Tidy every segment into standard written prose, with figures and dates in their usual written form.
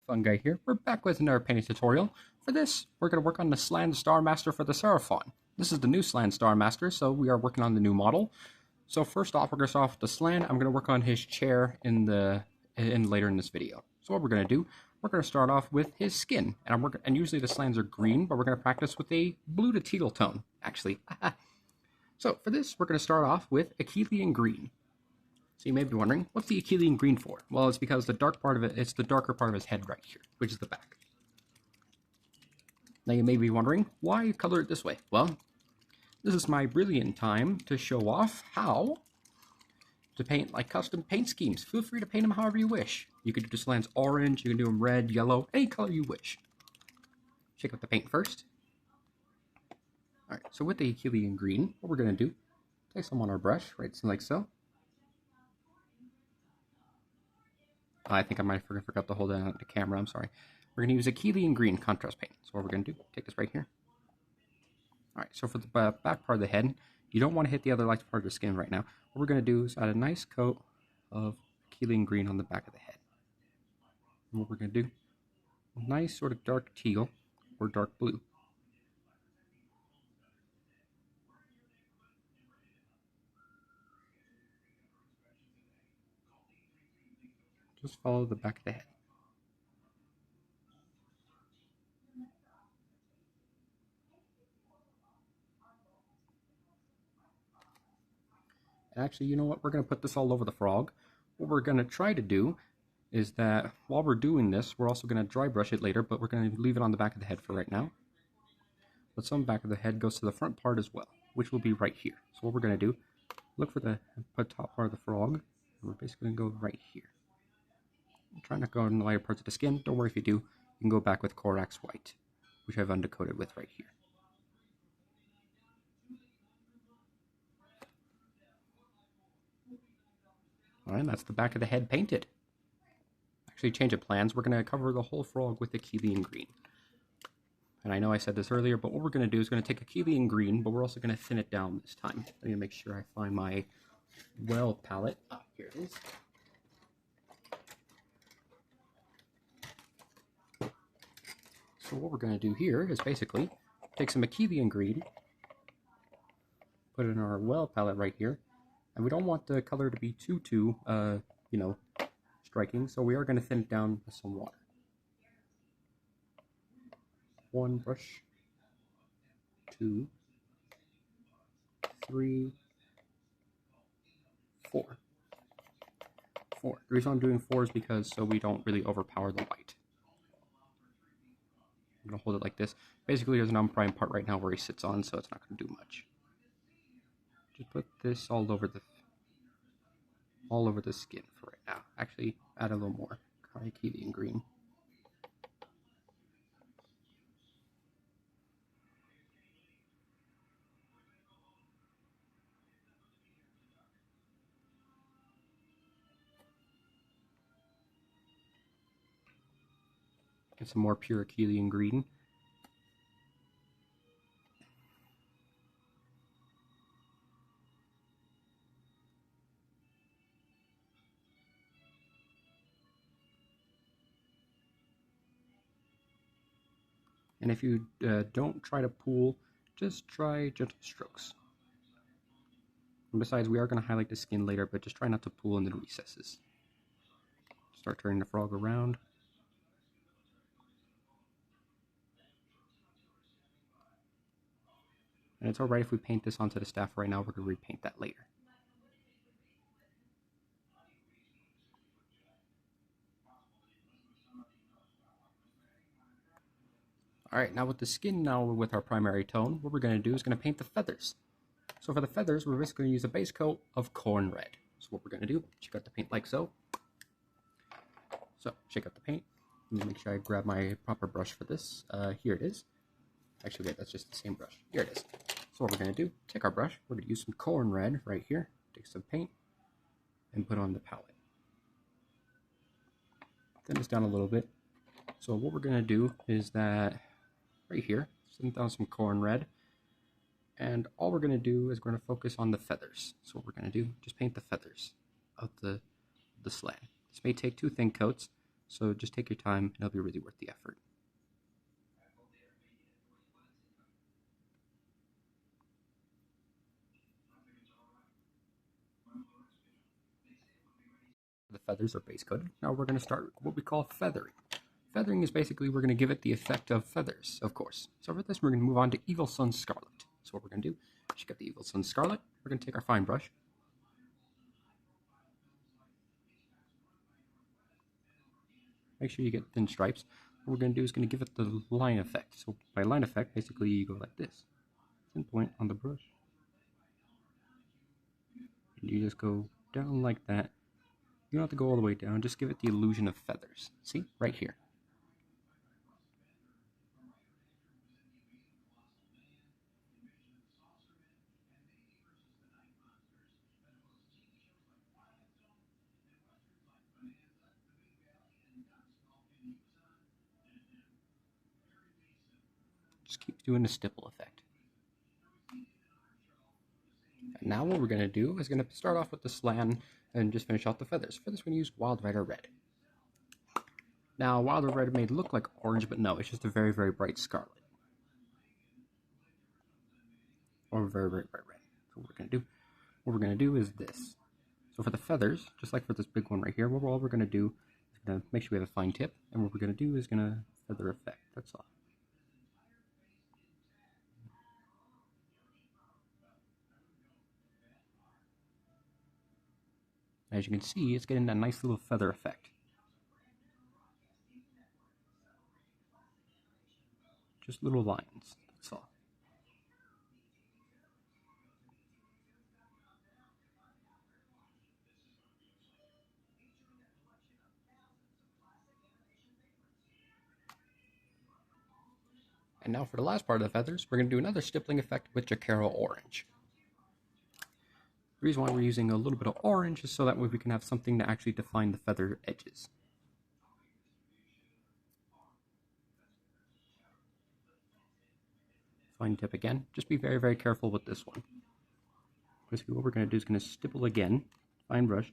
Fun Guy here. We're back with another painting tutorial. For this, we're going to work on the Slann Star Master for the Seraphon. This is the new Slann Star Master, so we are working on the new model. So first off, we're going to start off with the Slann. I'm going to work on his chair later in this video. So what we're going to do, we're going to start off with his skin. And usually the Slanns are green, but we're going to practice with a blue to teal tone, actually. So for this, we're going to start off with Achillean green. So you may be wondering, what's the Achillean green for? Well, it's because the dark part of it's the darker part of his head right here, which is the back. Now you may be wondering, why color it this way? Well, this is my brilliant time to show off how to paint like custom paint schemes. Feel free to paint them however you wish. You could do Slann's orange, you can do them red, yellow, any color you wish. Shake up the paint first. Alright, so with the Achillean green, what we're going to do, take some on our brush, right, so like so. I think I might have forgot to hold it on the camera, I'm sorry. We're going to use Achillean green contrast paint. So what we're going to do, take this right here. Alright, so for the back part of the head, you don't want to hit the other light part of the skin right now. What we're going to do is add a nice coat of Achillean green on the back of the head. And what we're going to do, a nice sort of dark teal or dark blue. Just follow the back of the head. And actually, you know what? We're going to put this all over the frog. What we're going to try to do is that while we're doing this, we're also going to dry brush it later, but we're going to leave it on the back of the head for right now. But some back of the head goes to the front part as well, which will be right here. So what we're going to do, look for the top part of the frog, and we're basically going to go right here. Try not to go in the lighter parts of the skin. Don't worry if you do. You can go back with Corax White, which I've undercoated with right here. Alright, that's the back of the head painted. Actually, change of plans. We're going to cover the whole frog with Achillean green. And I know I said this earlier, but what we're going to do is going to take Achillean green, but we're also going to thin it down this time. Let me make sure I find my well palette. Ah, here it is. So what we're going to do here is basically take some Achillean green, put it in our well palette right here, and we don't want the color to be too striking, so we are going to thin it down with some water. 1 brush, 2, 3, 4. 4. The reason I'm doing 4 is because so we don't really overpower the white. I'm going to hold it like this. Basically, there's an unprimed part right now where he sits on, so it's not going to do much. Just put this all over the skin for right now. Actually, add a little more Achillean green. Get some more pure Achillean green. And if you don't try to pool, just try gentle strokes. And besides, we are going to highlight the skin later, but just try not to pool in the recesses. Start turning the frog around. And it's alright if we paint this onto the staff right now. We're going to repaint that later. Alright, now with the skin with our primary tone, what we're going to do is going to paint the feathers. So for the feathers, we're basically going to use a base coat of corn red. So what we're going to do, shake out the paint like so. So, shake out the paint. Let me make sure I grab my proper brush for this. Here it is. Actually, wait, that's just the same brush. Here it is. So what we're going to do, take our brush, we're going to use some corn red right here, take some paint, and put on the palette. Thin this down a little bit. So what we're going to do is that right here, thin down some corn red, and all we're going to do is we're going to focus on the feathers. So what we're going to do, just paint the feathers of the slann. This may take 2 thin coats, So just take your time, and it'll be really worth the effort. The feathers are base coated. Now we're going to start what we call feathering. Feathering is basically we're going to give it the effect of feathers, of course. So for this, we're going to move on to Evil Sun Scarlet. So what we're going to do, just get the Evil Sun Scarlet. We're going to take our fine brush. Make sure you get thin stripes. What we're going to do is going to give it the line effect. So by line effect, basically you go like this. Thin point on the brush. And you just go down like that. You don't have to go all the way down. Just give it the illusion of feathers. See? Right here. Just keep doing the stipple effect. And now what we're going to do is going to start off with the slann and just finish off the feathers. For this, we're going to use Wild Rider Red. Now, Wild Rider Red may look like orange, but no, it's just a very, very bright scarlet. Or very, very bright red. So what we're going to do is this. So for the feathers, just like for this big one right here, all we're going to do is going to make sure we have a fine tip, and what we're going to do is going to feather effect. That's all. As you can see, it's getting that nice little feather effect. Just little lines, that's all. And now for the last part of the feathers, we're going to do another stippling effect with Jacaro Orange. The reason why we're using a little bit of orange is so that way we can have something to actually define the feather edges. Fine tip again. Just be very, very careful with this one. Basically what we're going to do is going to stipple again, fine brush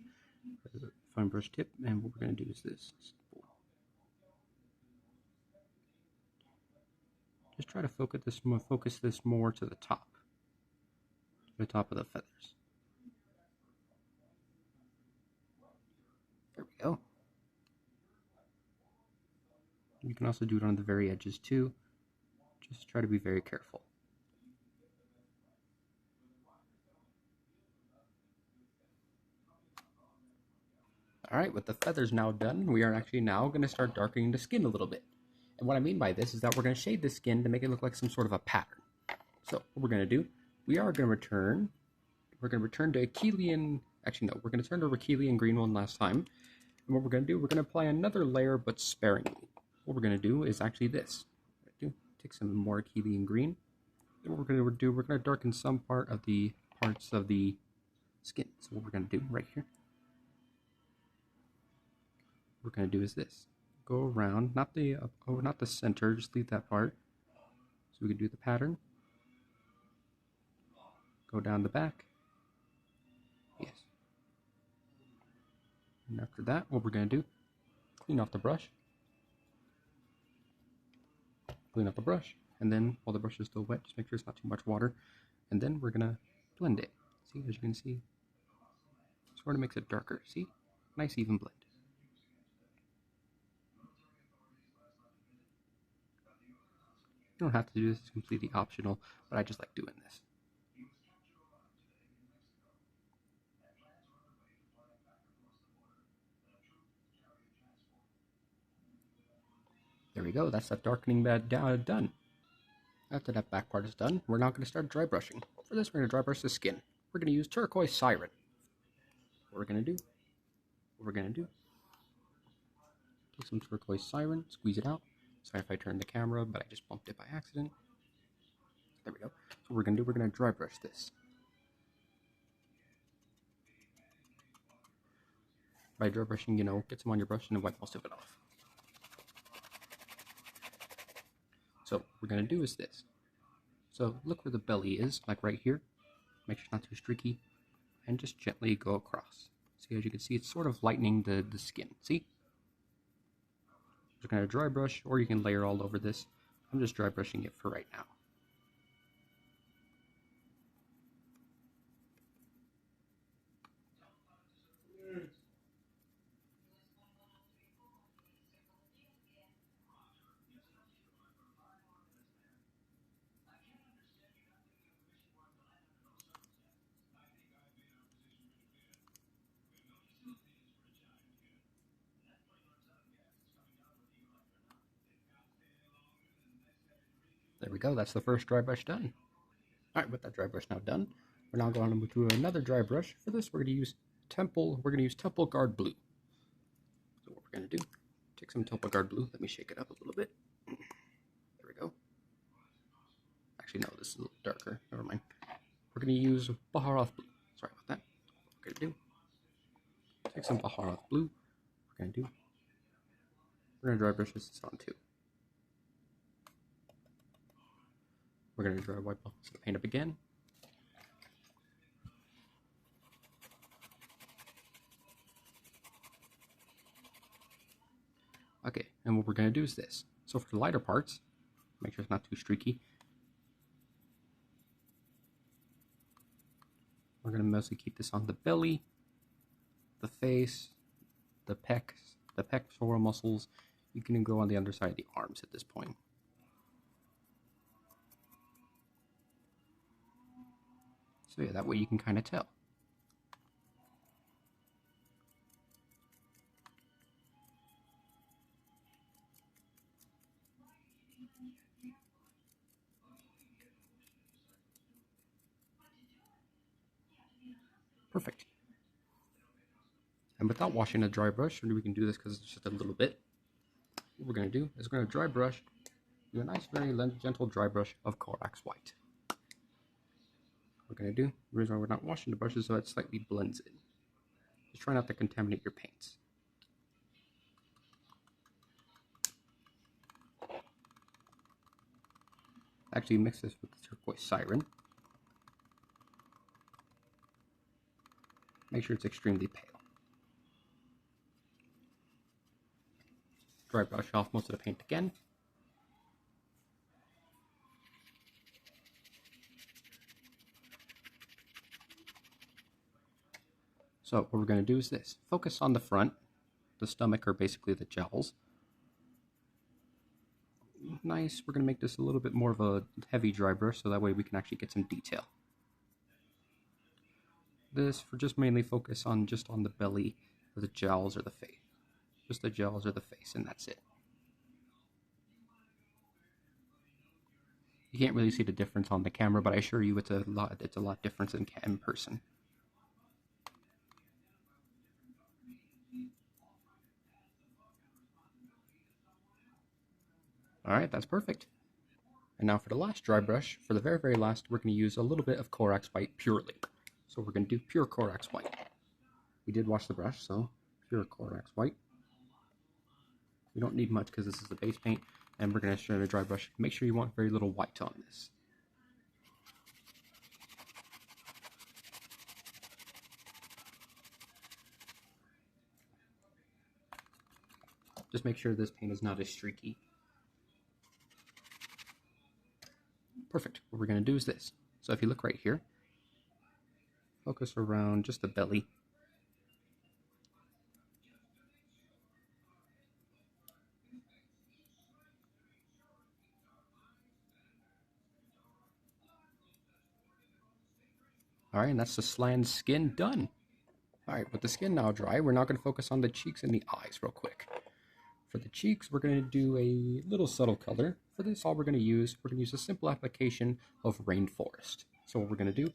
tip, and what we're going to do is this. Stipple. Just try to focus this more to the top of the feathers. There we go. You can also do it on the very edges too. Just try to be very careful. Alright, with the feathers now done, we are actually now going to start darkening the skin a little bit. And what I mean by this is that we're going to shade the skin to make it look like some sort of a pattern. So what we're going to do, we're going to return to Achillean, actually no, we're going to turn to Achillean green one last time. And what we're going to do, we're going to apply another layer but sparingly. What we're going to do is actually this. Take some more Achillean green. And what we're going to do, we're going to darken some parts of the skin. So what we're going to do right here, what we're going to do is this. Go around, not the center, just leave that part. So we can do the pattern. Go down the back. Yes. And after that, what we're going to do, clean off the brush. Clean up the brush, and then while the brush is still wet, just make sure it's not too much water, and then we're gonna blend it. See, as you can see, sort of makes it darker. See, nice even blend. You don't have to do this; it's completely optional, but I just like doing this. There we go. That's that darkening bed done. After that back part is done, we're now going to start dry brushing. For this, we're going to dry brush the skin. We're going to use Turquoise Siren. What we're going to do, take some Turquoise Siren, squeeze it out. Sorry if I turned the camera, but I just bumped it by accident. There we go. So what we're going to do, we're going to dry brush this. By dry brushing, get some on your brush and then wipe most of it off. So what we're going to do is this. So look where the belly is, like right here. Make sure it's not too streaky. And just gently go across. See, as you can see, it's sort of lightening the skin. See? Just going to dry brush, or you can layer all over this. I'm just dry brushing it for right now. There we go, that's the first dry brush done. Alright, with that dry brush now done, we're now going to move to another dry brush. For this, we're going to use Temple Guard Blue. So what we're going to do, take some Temple Guard Blue, let me shake it up a little bit. There we go. Actually, no, this is a little darker, never mind. We're going to use Baharoth Blue. Sorry about that. What we're going to do, take some Baharoth Blue. What we're going to dry brush this on too. We're going to dry wipe off the paint up again. Okay, and what we're going to do is this. So for the lighter parts, make sure it's not too streaky. We're going to mostly keep this on the belly, the face, the pectoral muscles. You can go on the underside of the arms at this point. So yeah, that way you can kind of tell. Perfect. And without washing a dry brush, we can do this because it's just a little bit. What we're going to do is we're going to dry brush, do a nice, very gentle dry brush of Corax White. What we're going to do, the reason why we're not washing the brush is so it slightly blends in. Just try not to contaminate your paints. Actually mix this with the turquoise siren. Make sure it's extremely pale. Dry brush off most of the paint again. So what we're going to do is this. Focus on the front, the stomach, or basically the jowls. Nice. We're going to make this a little bit more of a heavy dry brush so that way we can actually get some detail. This for just mainly focus on just on the belly, or the jowls, or the face. Just the jowls or the face, and that's it. You can't really see the difference on the camera, but I assure you it's a lot different in person. Alright, that's perfect. And now for the last dry brush, for the very, very last, we're going to use a little bit of Corax White purely. So we're going to do pure Corax White. We did wash the brush, so pure Corax White. We don't need much because this is a base paint, and we're going to show the dry brush. Make sure you want very little white on this. Just make sure this paint is not as streaky. Perfect. What we're going to do is this. So if you look right here, focus around just the belly. Alright, and that's the slann skin done. Alright, with the skin now dry, we're now going to focus on the cheeks and the eyes real quick. For the cheeks, we're going to do a little subtle color. For this, all we're going to use a simple application of Rainforest. So what we're going to do,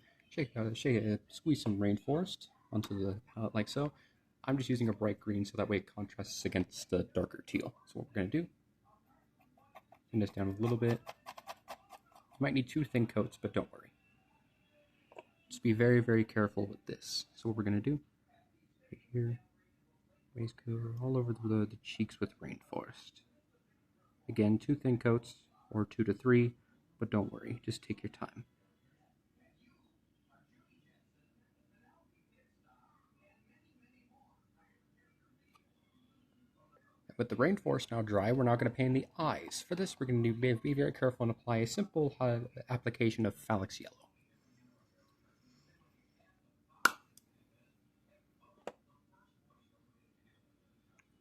squeeze some Rainforest onto the palette like so. I'm just using a bright green so that way it contrasts against the darker teal. So what we're going to do, turn this down a little bit. You might need 2 thin coats, but don't worry. Just be very, very careful with this. So what we're going to do, right here, base color all over the cheeks with Rainforest. Again, 2 thin coats, or 2 to 3, but don't worry, just take your time. with the rainforest now dry, we're now going to paint the eyes. For this, we're going to be very careful and apply a simple application of Phalanx Yellow.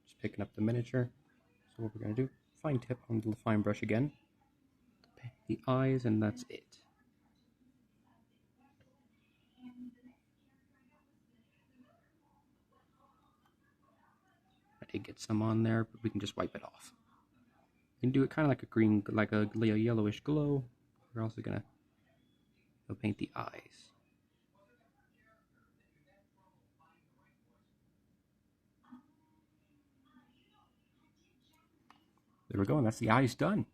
Just picking up the miniature. So what we're going to do, fine tip on the fine brush again. Paint the eyes, and that's it. I did get some on there, but we can just wipe it off. You can do it kind of like a green, like a yellowish glow. We're also going to paint the eyes. There we go, and that's the eyes done.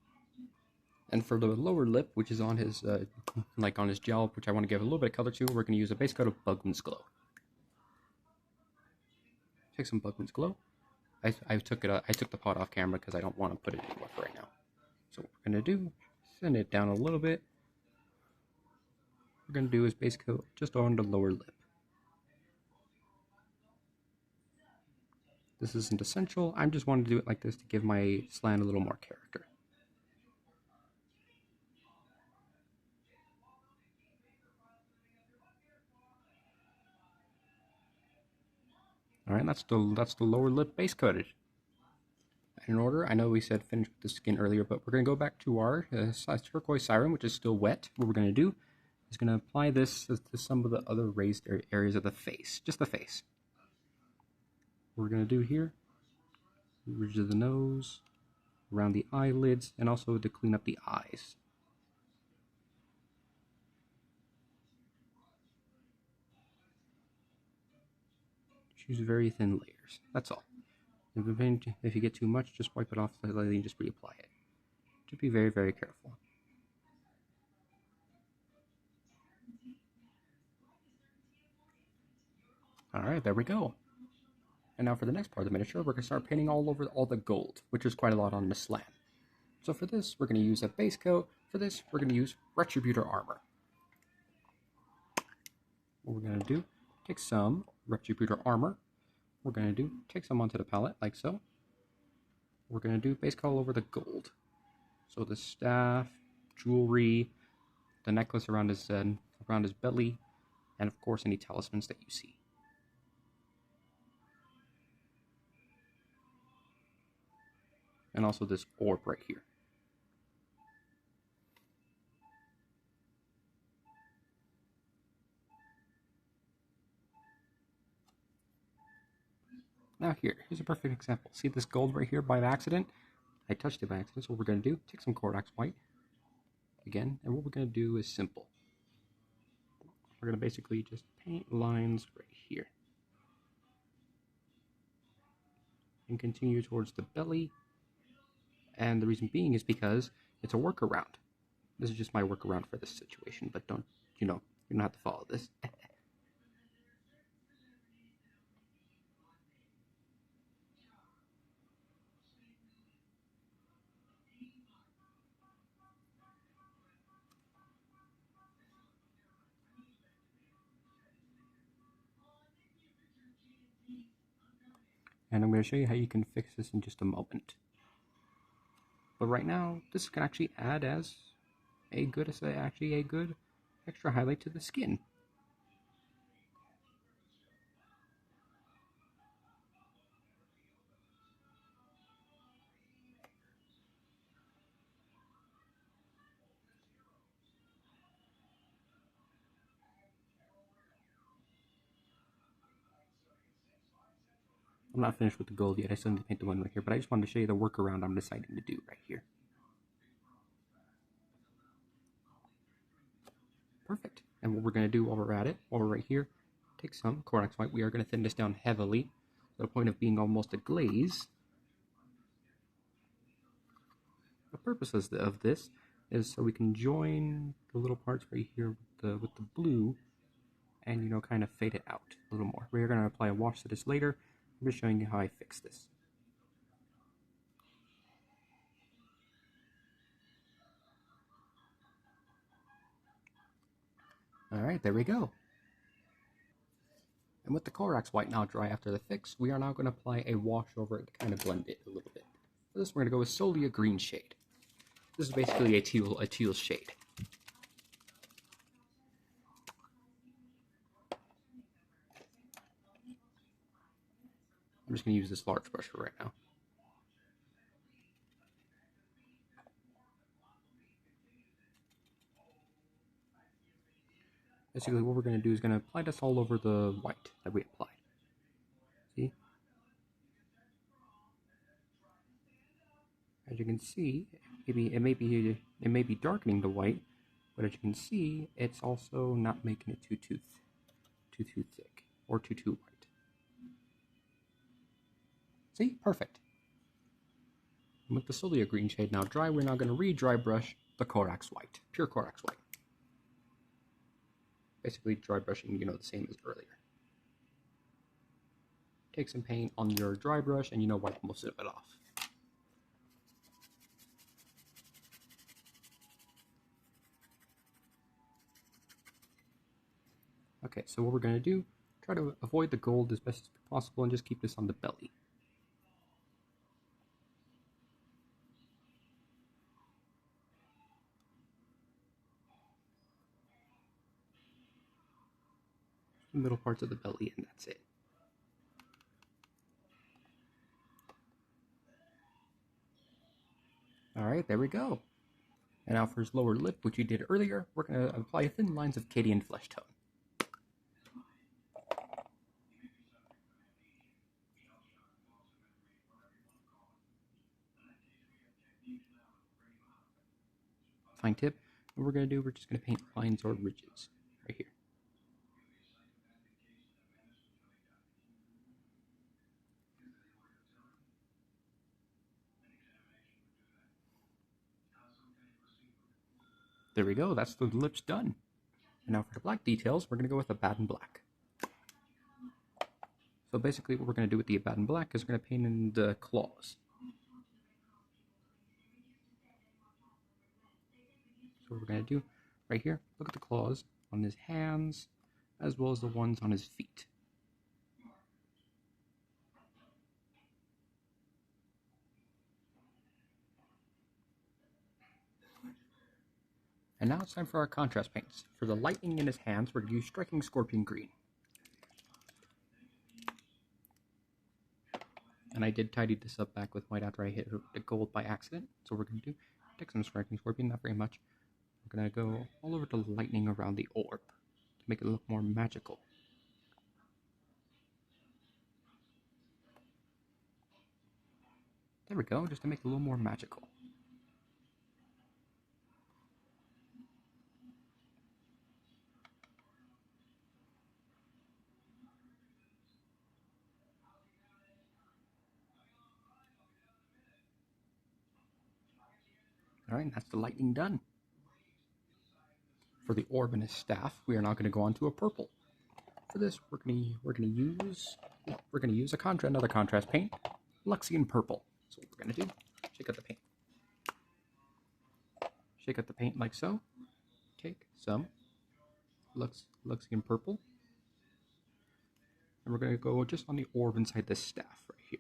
And for the lower lip, which is on his, like on his gel, which I want to give a little bit of color to, we're going to use a base coat of Bugman's Glow. Take some Bugman's Glow. I took the pot off camera because I don't want to put it anywhere for right now. So what we're going to do, thin it down a little bit. What we're going to do is base coat just on the lower lip. This isn't essential. I just wanted to do it like this to give my slann a little more character. All right, that's the lower lip base coated. In order, I know we said finish with the skin earlier, but we're going to go back to our turquoise siren, which is still wet. What we're going to do is going to apply this to some of the other raised areas of the face, just the face. What we're going to do here, ridge of the nose, around the eyelids, and also to clean up the eyes. Choose very thin layers, that's all. If you get too much, just wipe it off slightly and just reapply it. Just be very, very careful. Alright, there we go. And now for the next part of the miniature, we're going to start painting all over all the gold, which is quite a lot on the slann. So for this, we're going to use a base coat. For this, we're going to use Retributor Armor. What we're going to do, take some Retributor Armor. We're going to do, take some onto the palette, like so. We're going to do base coat all over the gold. So the staff, jewelry, the necklace around his belly, and of course any talismans that you see. And also this orb right here. Now here's a perfect example. See this gold right here by accident? I touched it by accident, so what we're going to do, take some Corax White, again, and what we're going to do is simple. We're going to basically just paint lines right here. And continue towards the belly, and the reason being is because it's a workaround. This is just my workaround for this situation, but don't, you don't have to follow this. And I'm going to show you how you can fix this in just a moment. But right now, this can actually add as a good extra highlight to the skin. I'm not finished with the gold yet. I still need to paint the one right here, but I just wanted to show you the workaround I'm deciding to do right here. Perfect. And what we're going to do while we're at it, while we're right here, take some Corax White. We are going to thin this down heavily to the point of being almost a glaze. The purpose of this is so we can join the little parts right here with the blue and, kind of fade it out a little more. We're going to apply a wash to this later. I'm just showing you how I fix this. Alright, there we go. And with the Corax white now dry after the fix, we are now going to apply a wash over it to kind of blend it a little bit. For this, we're going to go with solely a green shade. This is basically a teal shade. I'm just going to use this large brush for right now. Basically, what we're going to do is going to apply this all over the white that we applied. See? As you can see, it may be darkening the white, but as you can see, it's also not making it too thick or too white. See? Perfect. And with the solely a green shade now dry, we're now going to re-dry brush the Corax white, pure Corax white. Basically, dry brushing, the same as earlier. Take some paint on your dry brush and wipe most of it off. Okay, so what we're going to do, try to avoid the gold as best as possible and just keep this on the belly. The middle parts of the belly, and that's it. Alright, there we go. And now for his lower lip, which we did earlier, we're going to apply thin lines of Cadian flesh tone. Fine tip. What we're going to do, we're just going to paint lines or ridges right here. There we go, that's the lips done. And now for the black details, we're going to go with Abaddon black. So basically what we're going to do with the Abaddon black is we're going to paint in the claws. So what we're going to do right here, look at the claws on his hands, as well as the ones on his feet. And now it's time for our contrast paints. For the lightning in his hands, we're going to use Striking Scorpion Green. And I did tidy this up back with white after I hit the gold by accident. So we're going to do, take some Striking Scorpion, not very much. We're going to go all over the lightning around the orb to make it look more magical. There we go, just to make it a little more magical. Alright, that's the lightning done. For the orb and his staff, we are now going to go on to a purple. For this, we're going to use another contrast paint, Luxian Purple. So what we're going to do, shake out the paint. Shake out the paint like so. Take some Luxian Purple. And we're going to go just on the orb inside the staff right here.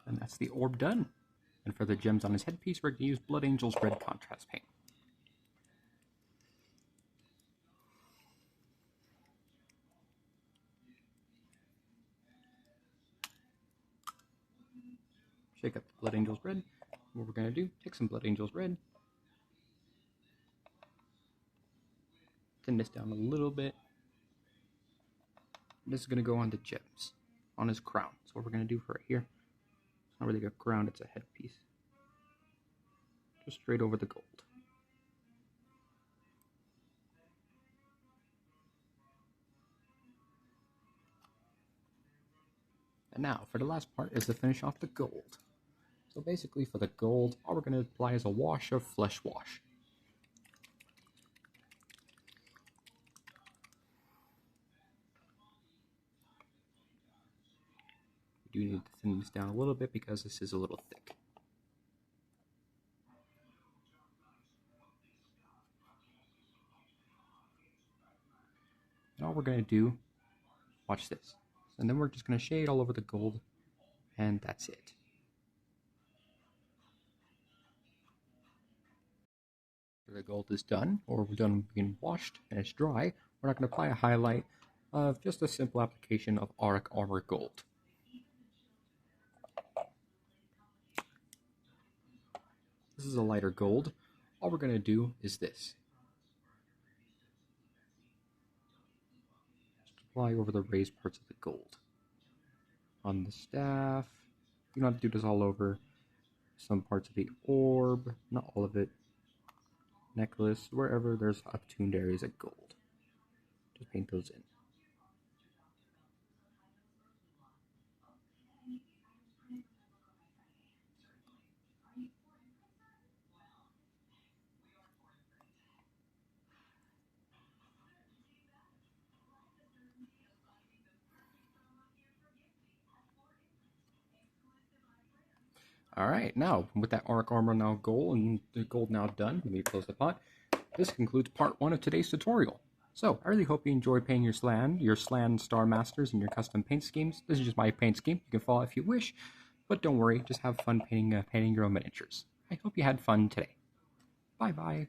And that's the orb done. And for the gems on his headpiece, we're going to use Blood Angel's Red Contrast Paint. Shake up the Blood Angel's Red. What we're going to do, take some Blood Angel's Red. Thin this down a little bit. This is going to go on the gems, on his crown. So what we're going to do for right here, it's not really a crown, it's a headpiece. Just straight over the gold. And now, for the last part is to finish off the gold. So basically for the gold, all we're going to apply is a wash of Flesh Wash. We do need to thin this down a little bit because this is a little thick. we're going to do, watch this. And then we're just going to shade all over the gold, and that's it. The gold is done, or we're done being washed and it's dry, we're not going to apply a highlight of just a simple application of Auric Armor Gold. This is a lighter gold. All we're going to do is this. Just apply over the raised parts of the gold. On the staff, you don't have to do this all over. Some parts of the orb, not all of it. Necklace, wherever there's uptuned areas of gold. Just paint those in. Alright, now, with that Auric Armor now gold and the gold now done, let me close the pot. This concludes part 1 of today's tutorial. So, I really hope you enjoy painting your slann Star Masters, and your custom paint schemes. This is just my paint scheme. You can follow it if you wish, but don't worry, just have fun painting your own miniatures. I hope you had fun today. Bye-bye.